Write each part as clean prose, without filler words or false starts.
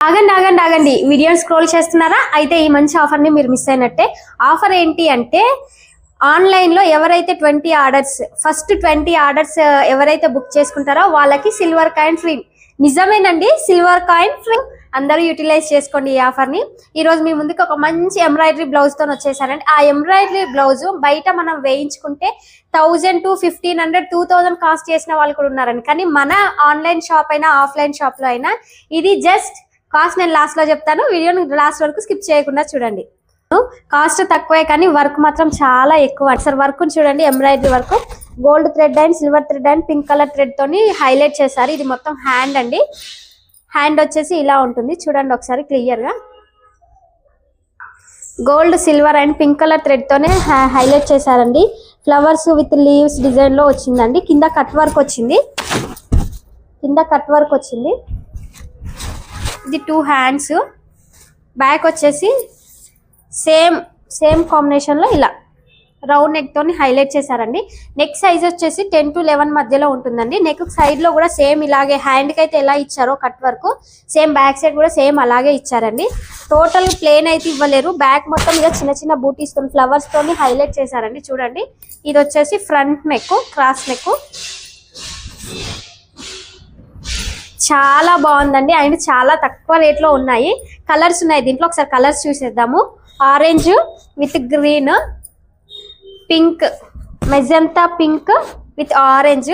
ఆగండి ఆగండి ఆగండి వీడియోని స్క్రోల్ చేస్తున్నారా? అయితే ఈ మంచి ఆఫర్ని మీరు మిస్ అయినట్టే. ఆఫర్ ఏంటి అంటే ఆన్లైన్లో ఎవరైతే 20 ఆర్డర్స్ ఫస్ట్ 20 ఆర్డర్స్ ఎవరైతే బుక్ చేసుకుంటారో వాళ్ళకి సిల్వర్ కాయిన్ ఫ్రీ. నిజమేనండి, సిల్వర్ కాయిన్ ఫ్రీ. అందరూ యూటిలైజ్ చేసుకోండి ఈ ఆఫర్ని. ఈరోజు మీ ముందుకు ఒక మంచి ఎంబ్రాయిడరీ బ్లౌజ్తో వచ్చేసానండి. ఆ ఎంబ్రాయిడరీ బ్లౌజ్ బయట మనం వేయించుకుంటే 1000 to 1500 2000 కాస్ట్ చేసిన వాళ్ళు కూడా ఉన్నారండి. కానీ మన ఆన్లైన్ షాప్ అయినా ఆఫ్లైన్ షాప్లో అయినా ఇది జస్ట్ కాస్ట్ నేను లాస్ట్లో చెప్తాను. వీడియోని లాస్ట్ వరకు స్కిప్ చేయకుండా చూడండి. కాస్ట్ తక్కువే కానీ వర్క్ మాత్రం చాలా ఎక్కువ. సార్ వర్క్ చూడండి, embroidery work gold thread and silver thread and pink colour thread తోని హైలైట్ చేశారు. ఇది మొత్తం హ్యాండ్ అండి. హ్యాండ్ వచ్చేసి ఇలా ఉంటుంది చూడండి ఒకసారి క్లియర్ గా. Gold silver and pink colour thread తోనే హైలైట్ చేశారండి. ఫ్లవర్స్ విత్ లీవ్స్ డిజైన్ లో వచ్చిందండి. కింద కట్ వర్క్ వచ్చింది. ఇది 2 హ్యాండ్స్. బ్యాక్ వచ్చేసి సేమ్ కాంబినేషన్ లో ఇలా రౌండ్ నెక్ తోని హైలైట్ చేశారండి. నెక్ సైజ్ వచ్చేసి 10 to 11 మధ్యలో ఉంటుందండి. నెక్ సైడ్ లో కూడా సేమ్ ఇలాగే హ్యాండ్ కి అయితే ఎలా ఇచ్చారో cut work same back side కూడా సేమ్ అలాగే ఇచ్చారండి. టోటల్ ప్లేన్ అయితే ఇవ్వలేరు. బ్యాక్ మొత్తం ఇక చిన్న చిన్న బూటీస్ తోని ఫ్లవర్స్ తోని హైలైట్ చేశారండి. చూడండి ఇది వచ్చేసి ఫ్రంట్ నెక్, క్రాస్ నెక్. చాలా బాగుందండి అండ్ చాలా తక్కువ రేట్ లో ఉన్నాయి. కలర్స్ ఉన్నాయి దీంట్లో, ఒకసారి కలర్స్ చూసేద్దాము. Orange with green, pink, magenta pink with orange,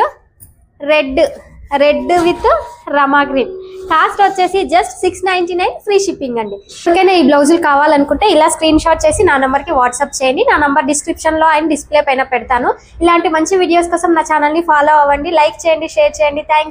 red with Rama green. Cost వచ్చేసి జస్ట్ 699 ఫ్రీ షిప్పింగ్ అండి. ఓకేనా? ఈ బ్లౌజులు కావాలనుకుంటే ఇలా స్క్రీన్ షాట్ చేసి నా నంబర్కి వాట్సాప్ చేయండి. నా నంబర్ డిస్క్రిప్షన్లో అండ్ డిస్ప్లే పైన పెడతాను. ఇలాంటి మంచి వీడియోస్ కోసం నా ఛానల్ని ఫాలో అవ్వండి, లైక్ చేయండి, షేర్ చేయండి. థ్యాంక్